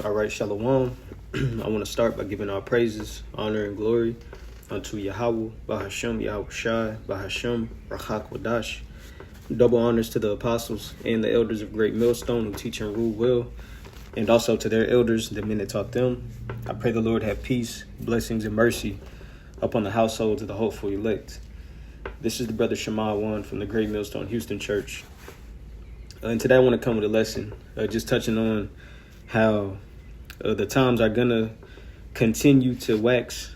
All right, Shalom. I want to start by giving our praises, honor, and glory unto Yahweh, Bahashem, Yahweh Shai, Bahashem, Rachak Wadash. Double honors to the apostles and the elders of Great Millstone who teach and rule well, and also to their elders, the men that taught them. I pray the Lord have peace, blessings, and mercy upon the households of the hopeful elect. This is the brother Shema One from the Great Millstone Houston Church. And today I want to come with a lesson, just touching on how the times are going to continue to wax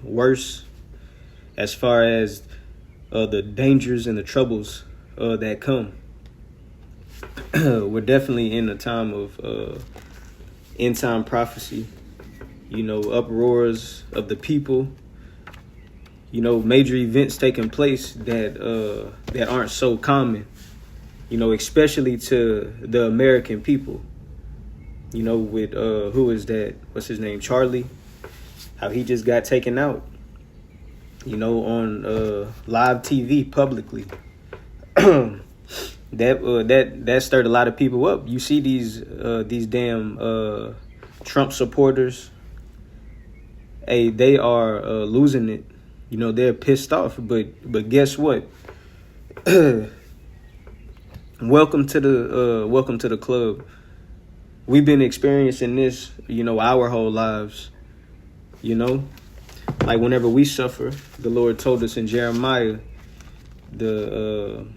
worse as far as the dangers and the troubles that come. We're definitely in a time of end time prophecy, uproars of the people, major events taking place that aren't so common, especially to the American people. With who is that? What's his name? Charlie. How he just got taken out, on live TV publicly. that stirred a lot of people up. You see these damn Trump supporters. Hey, they are losing it. They're pissed off. But guess what? Welcome to the club. We've been experiencing this, our whole lives, like whenever we suffer, the Lord told us in Jeremiah, the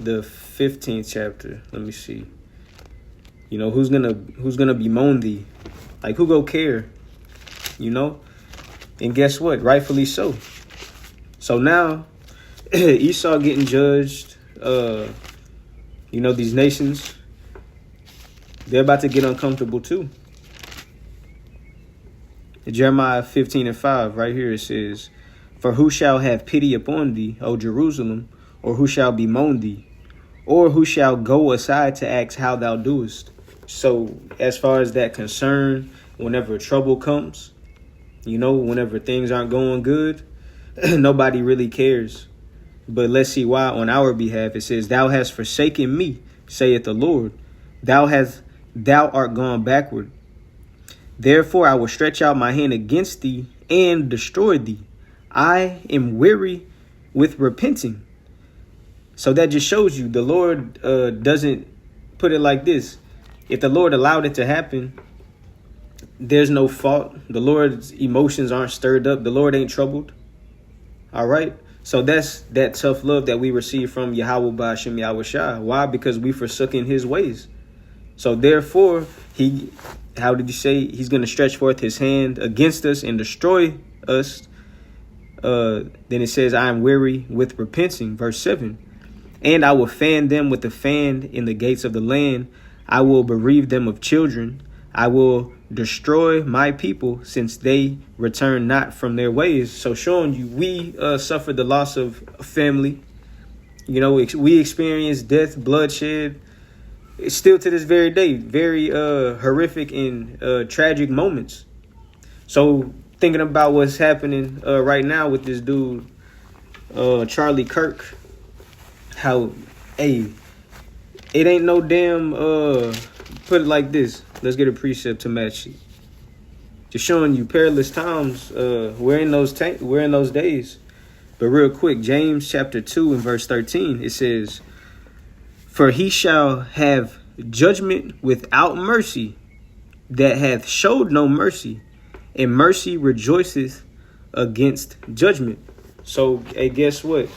15th chapter. Let me see. Who's gonna bemoan thee? Like, who go care? And guess what? Rightfully so. So now Esau getting judged. These nations, they're about to get uncomfortable too. Jeremiah 15:5, right here it says, "For who shall have pity upon thee, O Jerusalem, or who shall bemoan thee, or who shall go aside to ask how thou doest?" So as far as that concern, whenever trouble comes, whenever things aren't going good, nobody really cares. But let's see why on our behalf. It says, "Thou hast forsaken me, saith the Lord. Thou art gone backward. Therefore I will stretch out my hand against thee and destroy thee. I am weary with repenting." So that just shows you the Lord doesn't put it like this. If the Lord allowed it to happen, there's no fault. The Lord's emotions aren't stirred up. The Lord ain't troubled. All right. So that's that tough love that we receive from Yahweh Ba'ashem Yahweh Shai. Why? Because we forsook in his ways. So therefore, how did he say he's going to stretch forth his hand against us and destroy us? Then it says, "I am weary with repenting." Verse 7. "And I will fan them with a fan in the gates of the land. I will bereave them of children. I will destroy my people since they return not from their ways." So showing you, we suffered the loss of family. We experienced death, bloodshed. It's still to this very day, very horrific and tragic moments. So thinking about what's happening right now with this dude, Charlie Kirk, how, hey, it ain't no damn, put it like this. Let's get a precept to match it. Just showing you perilous times. We're in those days. But real quick, James chapter 2 and verse 13, it says, "For he shall have judgment without mercy that hath showed no mercy, and mercy rejoiceth against judgment." So, hey, guess what?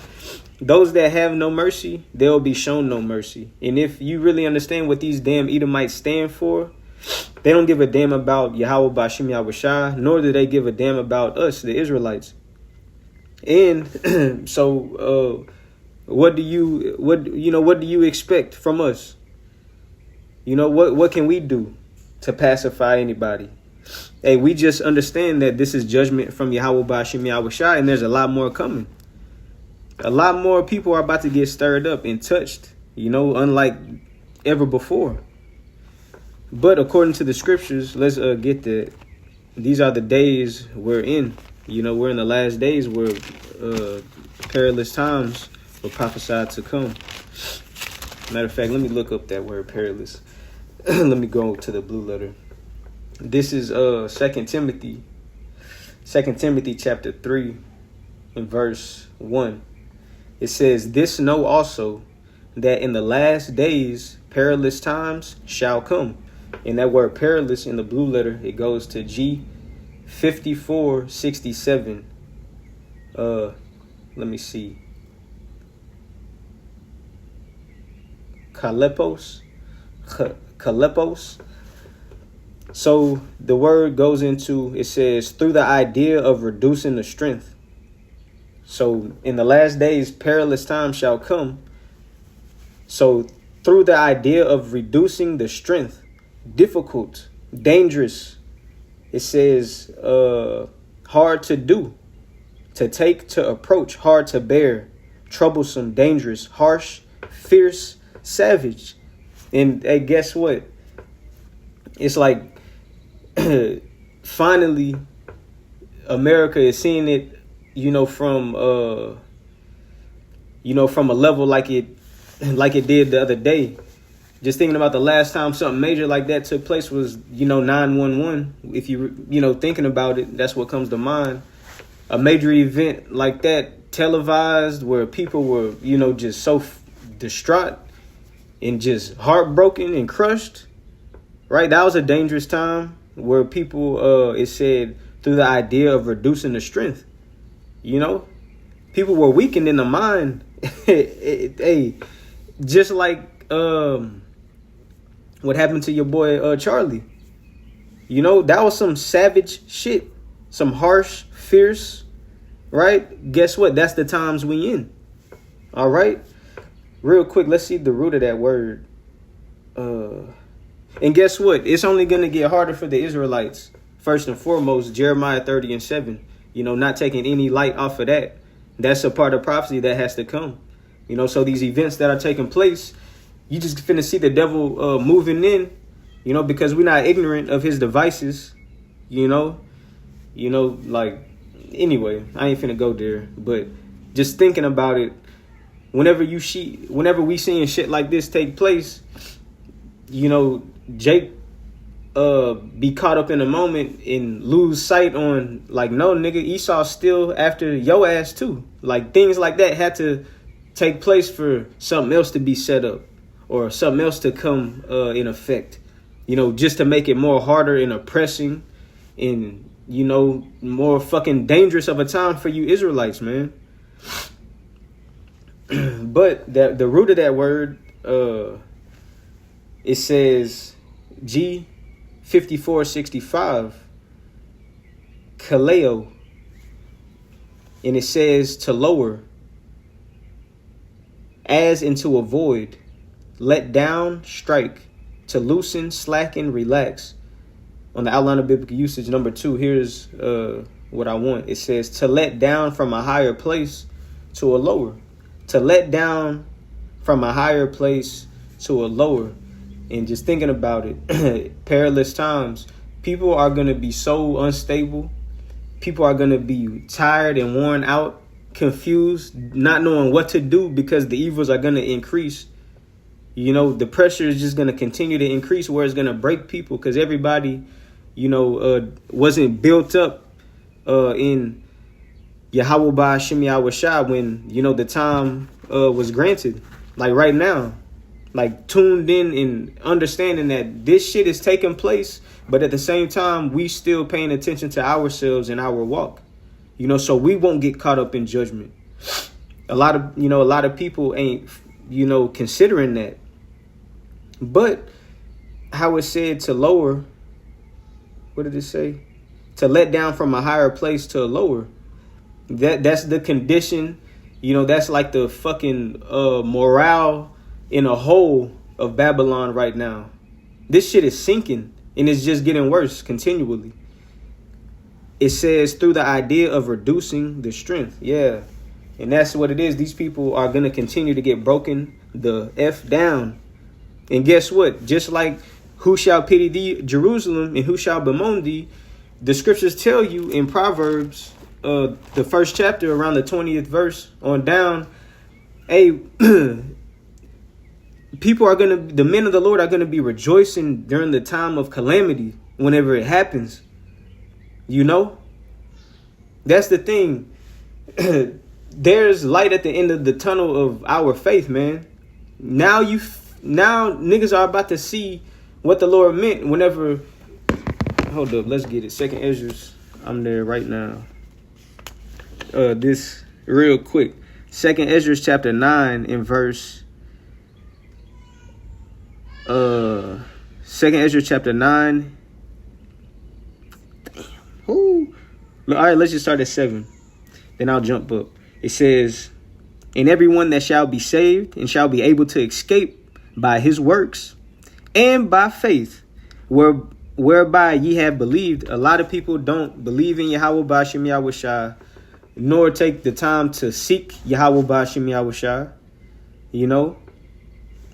Those that have no mercy, they'll be shown no mercy. And if you really understand what these damn Edomites stand for, they don't give a damn about Yahweh Ba'ashem Yahweh Shai, nor do they give a damn about us, the Israelites. And so, what do you expect from us? What can we do to pacify anybody? Hey, we just understand that this is judgment from Yahweh Ba'ashem Yahweh Shai, and there's a lot more coming. A lot more people are about to get stirred up and touched, unlike ever before. But according to the scriptures, let's get that. These are the days we're in. We're in the last days where perilous times were prophesied to come. Matter of fact, let me look up that word perilous. Let me go to the blue letter. This is 2 Timothy chapter 3 and verse 1. It says, "This know also, that in the last days perilous times shall come." And that word perilous in the blue letter, it goes to G 5467. Let me see. Kalepos. So the word goes into, it says, through the idea of reducing the strength. So in the last days, perilous times shall come. So through the idea of reducing the strength, difficult, dangerous, it says hard to do, to take, to approach, hard to bear, troublesome, dangerous, harsh, fierce, savage. And hey, guess what? It's like finally America is seeing it, from from a level like it did the other day. Just thinking about the last time something major like that took place was 9/11. If you thinking about it, that's what comes to mind. A major event like that, televised, where people were just so distraught and just heartbroken and crushed. Right, that was a dangerous time where people, it said, through the idea of reducing the strength. People were weakened in the mind. Hey, just like what happened to your boy Charlie. That was some savage shit, some harsh, fierce. Right? Guess what? That's the times we in. All right. Real quick, let's see the root of that word. And guess what? It's only going to get harder for the Israelites. First and foremost, Jeremiah 30:7. Not taking any light off of that. That's a part of prophecy that has to come. So these events that are taking place, you just finna see the devil moving in, because we're not ignorant of his devices, like, anyway, I ain't finna go there. But just thinking about it, whenever we seeing shit like this take place, Jake be caught up in a moment and lose sight on, like, no, nigga, Esau's still after your ass too. Like, things like that had to take place for something else to be set up or something else to come in effect, just to make it more harder and oppressing and, more fucking dangerous of a time for you Israelites, man. But the root of that word, it says G 5465, kaleo, and it says to lower, as into a void, let down, strike, to loosen, slacken, relax. On the outline of biblical usage, number 2, here's what I want. It says to let down from a higher place to a lower. To let down from a higher place to a lower. And just thinking about it, perilous times, people are going to be so unstable. People are going to be tired and worn out, confused, not knowing what to do because the evils are going to increase. The pressure is just going to continue to increase where it's going to break people because everybody, wasn't built up in Yahweh Ba'Shem Yahweh Shah when, the time was granted. Like right now. Like tuned in and understanding that this shit is taking place, but at the same time, we still paying attention to ourselves and our walk, so we won't get caught up in judgment. A lot of people ain't, considering that. But how it said to lower, what did it say? To let down from a higher place to a lower. That's the condition, that's like the fucking morale in a hole of Babylon right now. This shit is sinking and it's just getting worse continually. It says through the idea of reducing the strength. Yeah. And that's what it is. These people are going to continue to get broken the F down. And guess what? Just like who shall pity thee, Jerusalem, and who shall bemoan thee, the scriptures tell you in Proverbs, the 1st chapter around the 20th verse on down, hey, the men of the Lord are going to be rejoicing during the time of calamity whenever it happens. You know, that's the thing. There's light at the end of the tunnel of our faith, man. Now niggas are about to see what the Lord meant whenever. Hold up, let's get it. Second Ezra. I'm there right now. This real quick. Second Ezra chapter 9 in verse. Second Ezra chapter 9. Damn. Ooh. All right, let's just start at 7. Then I'll jump up. It says, "And everyone that shall be saved and shall be able to escape by his works and by faith, whereby ye have believed." A lot of people don't believe in Yahweh Ba'ashem Yahushua, nor take the time to seek Yahweh Ba'ashem Yahushua, you know,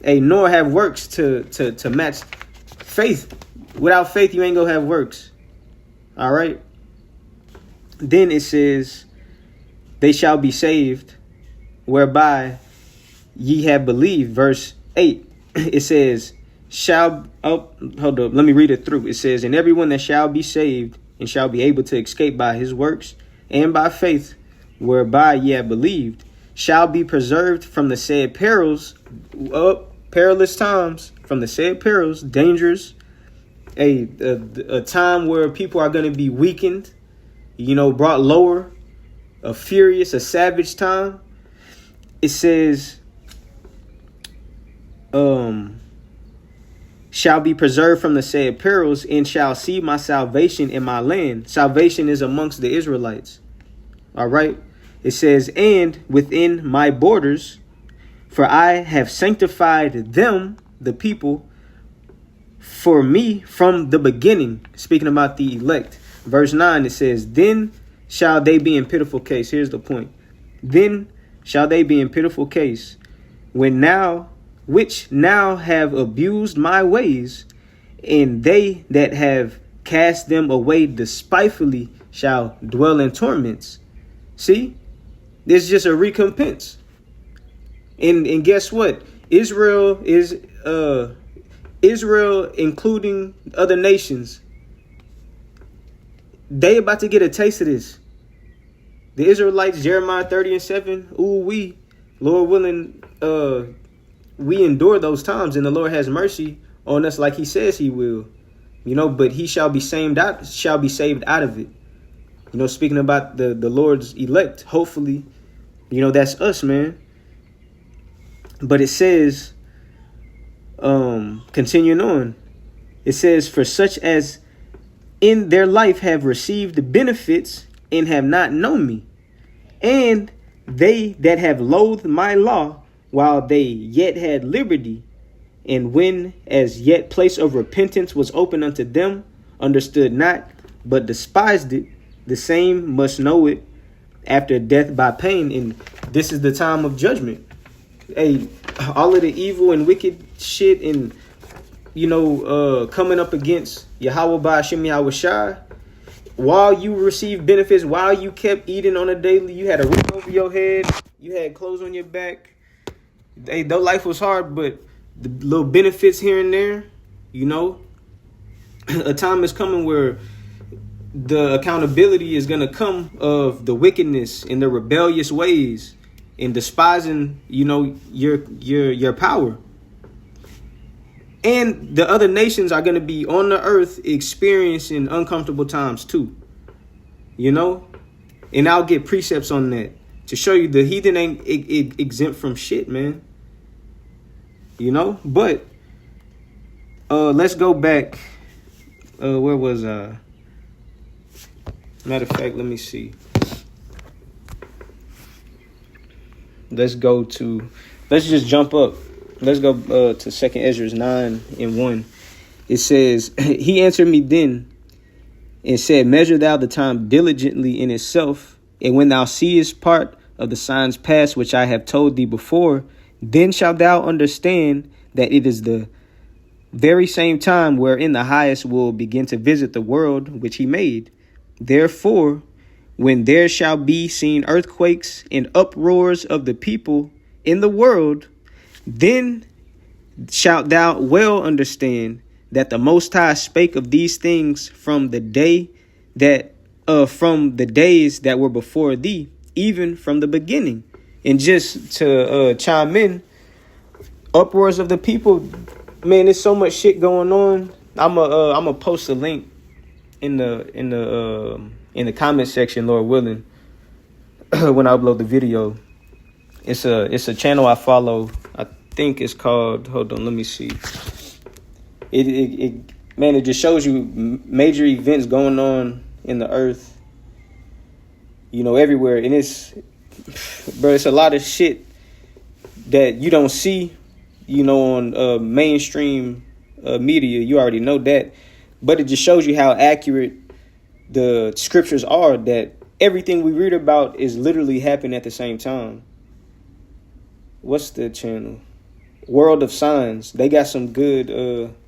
nor have works to match faith. Without faith, you ain't gonna have works. All right. Then it says, "They shall be saved, whereby ye have believed." Verse 8, it says, hold up, let me read it through. It says, "And everyone that shall be saved and shall be able to escape by his works and by faith, whereby ye have believed, shall be preserved from the said perils," perilous times, from the said perils, dangers, a time where people are going to be weakened, you know, brought lower, a furious, a savage time. It says, "shall be preserved from the said perils, and shall see my salvation in my land." Salvation is amongst the Israelites. All right. It says, "And within my borders, for I have sanctified them," the people, "for me from the beginning." Speaking about the elect. Verse 9, it says, "Then shall they be in pitiful case." Here's the point. "Then shall they be in pitiful case, which now have abused my ways, and they that have cast them away despitefully shall dwell in torments." See, this is just a recompense. And guess what? Israel, including other nations, they about to get a taste of this. The Israelites, Jeremiah 30:7. Lord willing, we endure those times, and the Lord has mercy on us like he says he will. You know, but he shall be saved out of it. You know, speaking about the Lord's elect, hopefully, you know, that's us, man. But it says, continuing on, it says, "For such as in their life have received the benefits and have not known me, and they that have loathed my law while they yet had liberty, and when as yet place of repentance was open unto them, understood not, but despised it, the same must know it after death by pain." And this is the time of judgment. All of the evil and wicked shit and, you know, coming up against Yahweh Ba'ashem Yahushua, while you received benefits, while you kept eating on a daily, you had a roof over your head, you had clothes on your back. Though life was hard, but the little benefits here and there, you know, a time is coming where the accountability is going to come of the wickedness and the rebellious ways and despising, you know, your power. And the other nations are going to be on the earth experiencing uncomfortable times too, you know, and I'll get precepts on that to show you the heathen ain't exempt from shit, man, you know. But let's go back. Where was I? Matter of fact, let me see. Let's just jump up. Let's go to 2 Ezra 9:1. It says, "He answered me then and said, Measure thou the time diligently in itself, and when thou seest part of the signs past, which I have told thee before, then shalt thou understand that it is the very same time wherein the highest will begin to visit the world which he made. Therefore, when there shall be seen earthquakes and uproars of the people in the world, then shalt thou well understand that the Most High spake of these things from the days that were before thee, even from the beginning. And just to chime in, uproars of the people, man, there's so much shit going on. I'm a post a link in the comment section, Lord willing, when I upload the video. It's a channel I follow. I think it's called, hold on, let me see. It just shows you major events going on in the earth, everywhere. And it's a lot of shit that you don't see, on mainstream media. You already know that. But it just shows you how accurate the scriptures are, that everything we read about is literally happening at the same time. What's the channel? World of Signs. They got some good,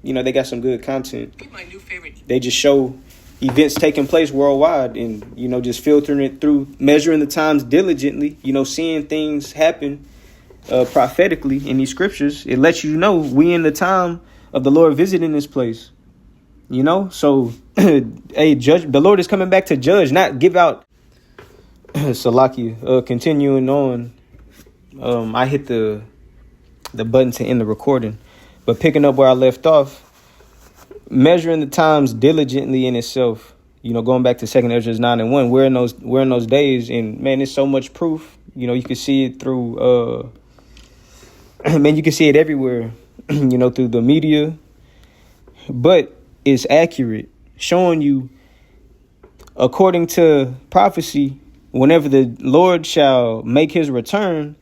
they got some good content. My new favorite. They just show events taking place worldwide and, just filtering it through, measuring the times diligently, seeing things happen prophetically in these scriptures. It lets you know we in the time of the Lord visiting this place. So hey, judge, the Lord is coming back to judge, not give out. Salakia, continuing on. I hit the button to end the recording, but picking up where I left off, measuring the times diligently in itself, going back to 2 Ezra 9:1, we're in those days, and man, there's so much proof. You can see it through man, you can see it everywhere, through the media, but it's accurate, showing you according to prophecy, whenever the Lord shall make his return,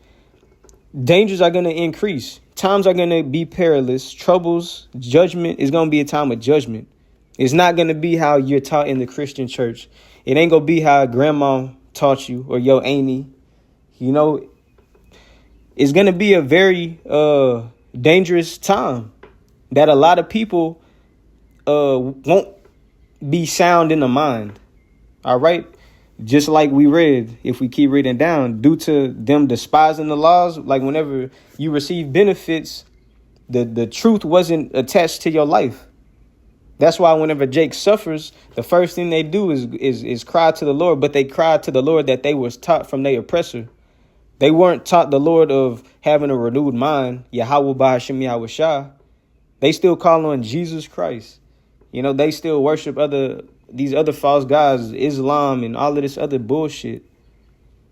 dangers are going to increase. Times are going to be perilous. Troubles, judgment is going to be a time of judgment. It's not going to be how you're taught in the Christian church. It ain't going to be how grandma taught you or your auntie. It's going to be a very dangerous time that a lot of people won't be sound in the mind. All right. Just like we read, if we keep reading down, due to them despising the laws, like whenever you receive benefits, the truth wasn't attached to your life. That's why whenever Jake suffers, the first thing they do is cry to the Lord, but they cried to the Lord that they was taught from their oppressor. They weren't taught the Lord of having a renewed mind, Yahweh Ba'Hashem Yahweh Shah. They still call on Jesus Christ. They still worship these other false gods, Islam and all of this other bullshit.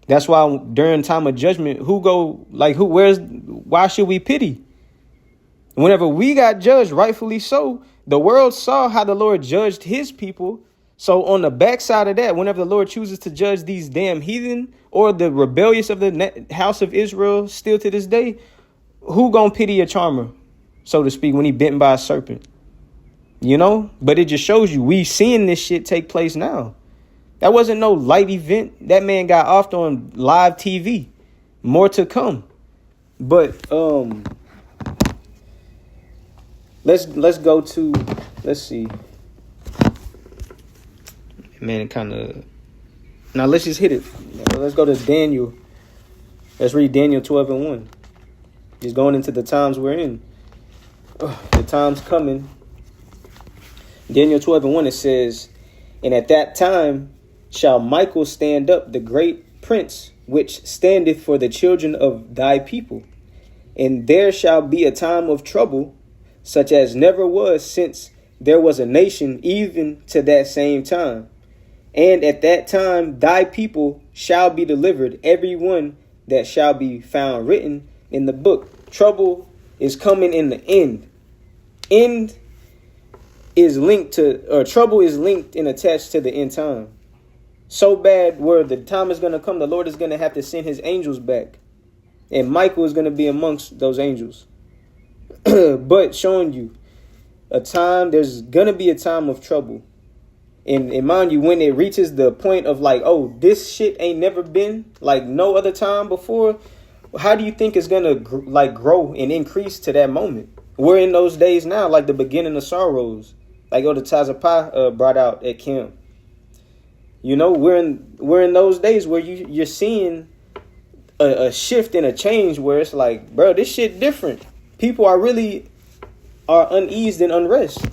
That's why during time of judgment, why should we pity? Whenever we got judged, rightfully so, the world saw how the Lord judged his people. So on the backside of that, whenever the Lord chooses to judge these damn heathen or the rebellious of the house of Israel still to this day, who gonna pity a charmer, so to speak, when he bitten by a serpent? But it just shows you we seeing this shit take place now. That wasn't no light event. That man got offed on live TV. More to come. But let's go to, let's see. Man, now let's just hit it. Let's go to Daniel. Let's read Daniel 12:1. Just going into the times we're in. The time's coming. Daniel 12:1, it says, and at that time shall Michael stand up, the great prince, which standeth for the children of thy people. And there shall be a time of trouble, such as never was since there was a nation, even to that same time. And at that time thy people shall be delivered, every one that shall be found written in the book. Trouble is coming in the end. End is linked to, or trouble is linked and attached to the end time. So bad where the time is going to come, the Lord is going to have to send his angels back. And Michael is going to be amongst those angels. But showing you a time, there's going to be a time of trouble. And mind you, when it reaches the point of like, oh, this shit ain't never been like no other time before, how do you think it's going to grow and increase to that moment? We're in those days now, like the beginning of sorrows. Like the Tazapah brought out at camp. We're in those days where you're seeing a shift and a change where it's like, bro, this shit different. people are uneased and unrest.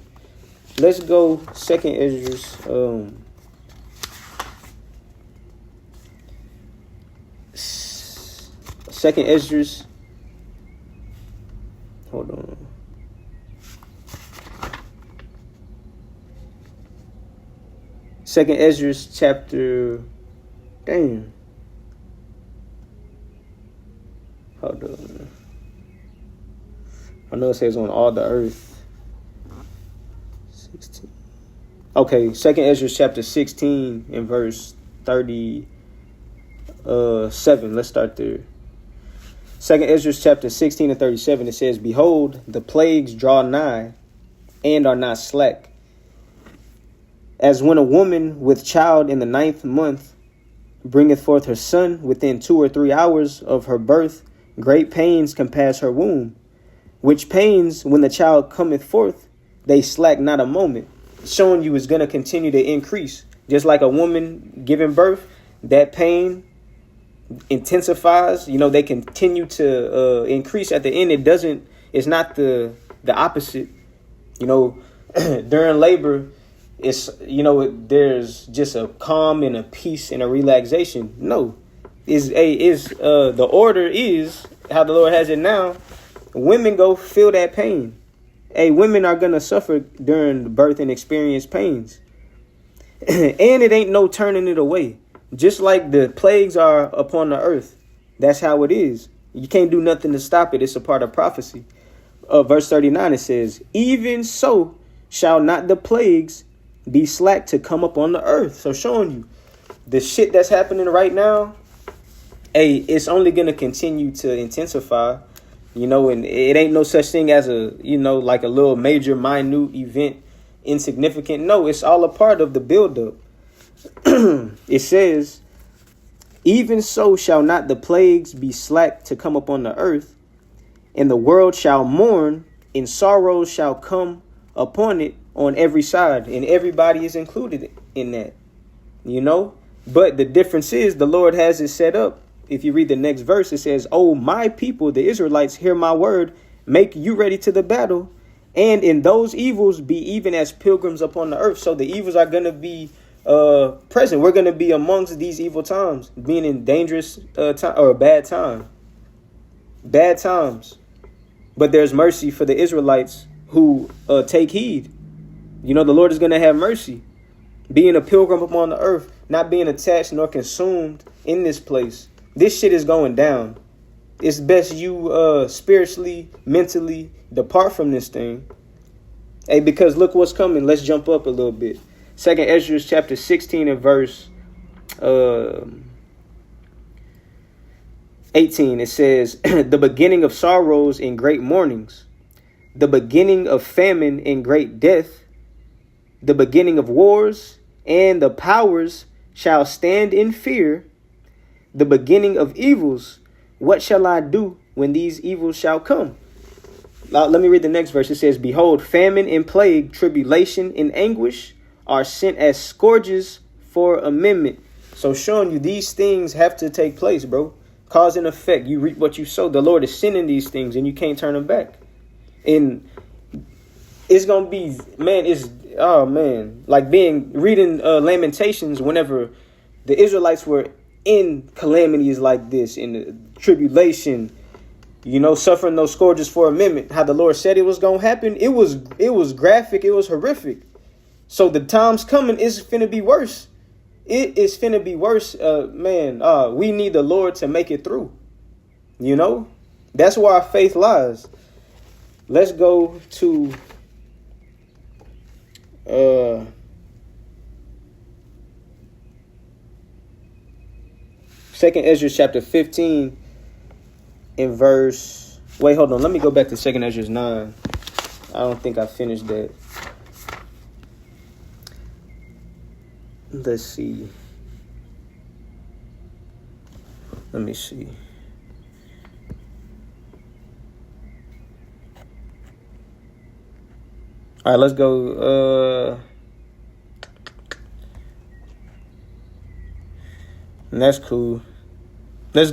Let's go Second Esdras. Second Esdras. Hold on. Second Esdras chapter. Damn. Hold on. I know it says on all the earth. 16. Okay, Second Esdras chapter 16 and verse 37. Let's start there. Second Esdras chapter 16 and 37. It says, "Behold, the plagues draw nigh, and are not slack. As when a woman with child in the 9th month bringeth forth her son within 2 or 3 hours of her birth, great pains compass her womb. Which pains, when the child cometh forth, they slack not a moment," showing you it's going to continue to increase. Just like a woman giving birth, that pain intensifies. They continue to increase at the end. It's not the opposite. During labor, it's, there's just a calm and a peace and a relaxation. No, the order is how the Lord has it now. Women go feel that pain. Women are going to suffer during birth and experience pains. And it ain't no turning it away. Just like the plagues are upon the earth. That's how it is. You can't do nothing to stop it. It's a part of prophecy. Verse 39, it says, "Even so shall not the plagues be slack to come upon the earth." So showing you the shit that's happening right now, it's only going to continue to intensify. And it ain't no such thing as like a little major, minute event, insignificant. No, it's all a part of the buildup. It says, "Even so shall not the plagues be slack to come upon the earth, and the world shall mourn, and sorrows shall come upon it on every side." And everybody is included in that, But the difference is the Lord has it set up. If you read the next verse, it says, "Oh, my people, the Israelites, hear my word, make you ready to the battle. And in those evils be even as pilgrims upon the earth." So the evils are going to be present. We're going to be amongst these evil times, being in dangerous time or bad times. But there's mercy for the Israelites who take heed. The Lord is going to have mercy. Being a pilgrim upon the earth, not being attached nor consumed in this place. This shit is going down. It's best you spiritually, mentally depart from this thing. Because look what's coming. Let's jump up a little bit. Second Esdras chapter 16 and verse 18. It says, "The beginning of sorrows and great mournings, the beginning of famine and great death, the beginning of wars, and the powers shall stand in fear, the beginning of evils. What shall I do when these evils shall come?" Now, let me read the next verse. It says, "Behold, famine and plague, tribulation and anguish are sent as scourges for amendment." So showing you these things have to take place, bro. Cause and effect. You reap what you sow. The Lord is sending these things and you can't turn them back. And it's going to be, like reading Lamentations whenever the Israelites were in calamities like this, in the tribulation, suffering those scourges for amendment, how the Lord said it was going to happen. It was graphic. It was horrific. So the time's coming is finna be worse. It is finna be worse. We need the Lord to make it through. That's where our faith lies. Let's go to Second Esdras chapter 15 in verse. Wait, hold on. Let me go back to Second Esdras 9. I don't think I finished that. Let's see. Let me see. All right, let's go. And that's cool. Let's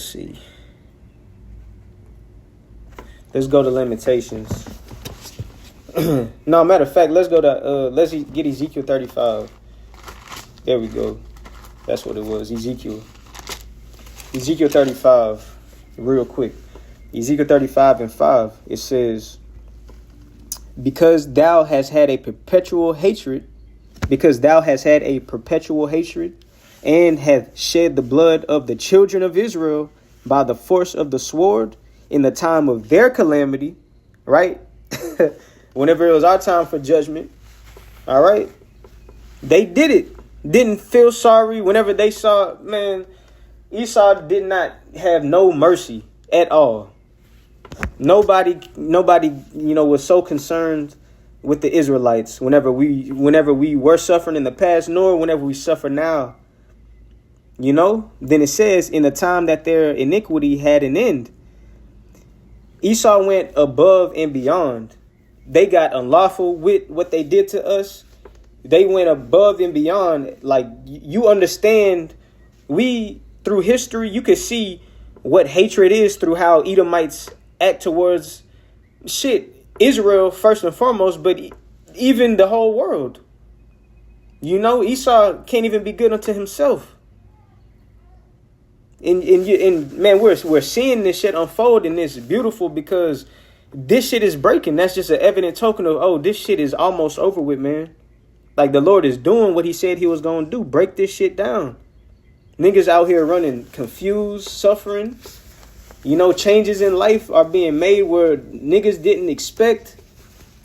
see. Let's go to Lamentations. No, matter of fact, let's go to let's get Ezekiel 35. There we go. That's what it was. Ezekiel 35, real quick. Ezekiel 35 and 5. It says, because thou hast had a perpetual hatred, and hath shed the blood of the children of Israel by the force of the sword in the time of their calamity, right? Whenever it was our time for judgment, all right? They did it. Didn't feel sorry whenever they saw, man, Esau did not have no mercy at all. Nobody, was so concerned with the Israelites whenever we were suffering in the past, nor whenever we suffer now. Then it says, in the time that their iniquity had an end, Esau went above and beyond. They got unlawful with what they did to us. They went above and beyond. Like, you understand, through history, you could see what hatred is through how Edomites act towards Israel first and foremost, but even the whole world. Esau can't even be good unto himself. And man, we're seeing this shit unfold, and it's beautiful because this shit is breaking. That's just an evident token of, oh, this shit is almost over with, man. Like, the Lord is doing what he said he was going to do. Break this shit down. Niggas out here running confused, suffering. Changes in life are being made where niggas didn't expect.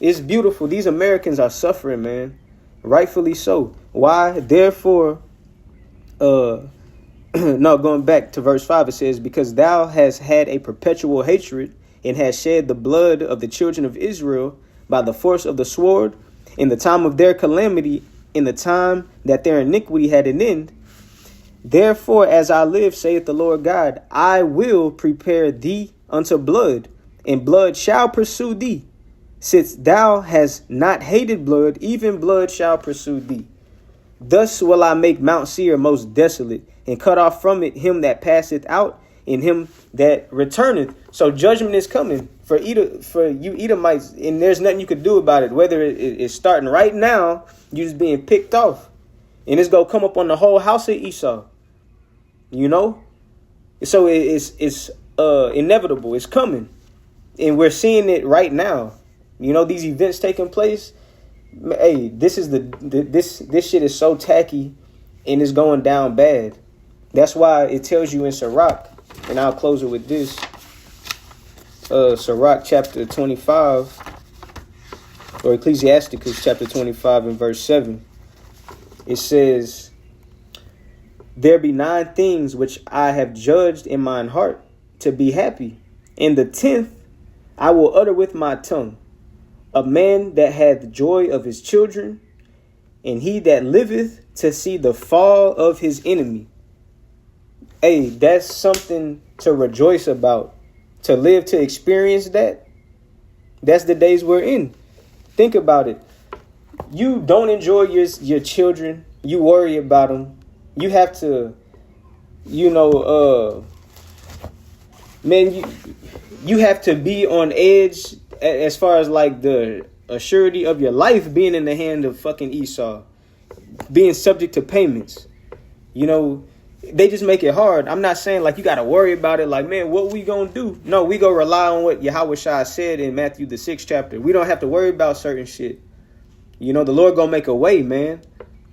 It's beautiful. These Americans are suffering, man. Rightfully so. Why? Therefore, going back to verse 5, it says, because thou hast had a perpetual hatred and hast shed the blood of the children of Israel by the force of the sword in the time of their calamity, in the time that their iniquity had an end. Therefore, as I live, saith the Lord God, I will prepare thee unto blood, and blood shall pursue thee. Since thou hast not hated blood, even blood shall pursue thee. Thus will I make Mount Seir most desolate, and cut off from it him that passeth out, and him that returneth. So judgment is coming for you Edomites, and there's nothing you could do about it. Whether it's starting right now, you're just being picked off, and it's gonna come up on the whole house of Esau. So it's inevitable. It's coming, and we're seeing it right now. These events taking place. Hey, this shit is so tacky, and it's going down bad. That's why it tells you in Sirach, and I'll close it with this. Sirach chapter 25, or Ecclesiasticus chapter 25 and verse 7. It says, there be 9 things which I have judged in mine heart to be happy, and the 10th I will utter with my tongue. A man that hath joy of his children, and he that liveth to see the fall of his enemy. Hey, that's something to rejoice about. To live to experience that. That's the days we're in. Think about it. You don't enjoy your children. You worry about them. You have to, man, you have to be on edge as far as like the assurity of your life being in the hand of fucking Esau, being subject to payments. They just make it hard. I'm not saying like you got to worry about it. Like, man, what we going to do? No, we go rely on what Yahweh Shai said in Matthew, the 6th chapter. We don't have to worry about certain shit. The Lord going to make a way, man.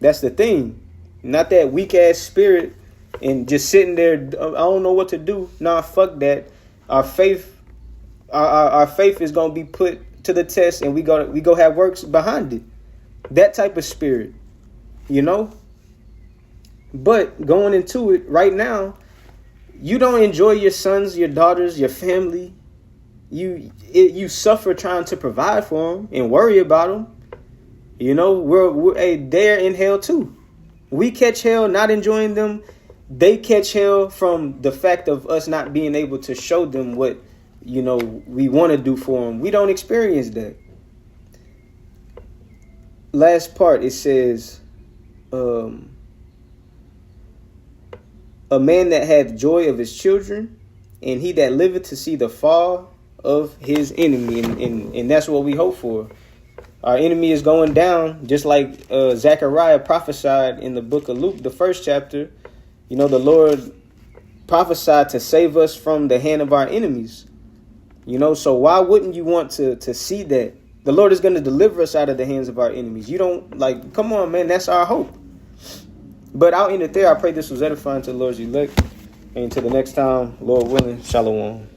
That's the thing. Not that weak ass spirit and just sitting there. I don't know what to do. Nah, fuck that. Our faith, our faith is going to be put to the test, and we go have works behind it. That type of spirit, But going into it right now, you don't enjoy your sons, your daughters, your family. You suffer trying to provide for them and worry about them. They're in hell too. We catch hell not enjoying them. They catch hell from the fact of us not being able to show them what, we want to do for them. We don't experience that. Last part, it says, a man that hath joy of his children, and he that liveth to see the fall of his enemy. And that's what we hope for. Our enemy is going down, just like Zechariah prophesied in the book of Luke, the first chapter. You know, the Lord prophesied to save us from the hand of our enemies. You know, so why wouldn't you want to see that? The Lord is going to deliver us out of the hands of our enemies. You don't, like, come on, man, that's our hope. But I'll end it there. I pray this was edifying to the Lord's elect. And until the next time, Lord willing, shalom.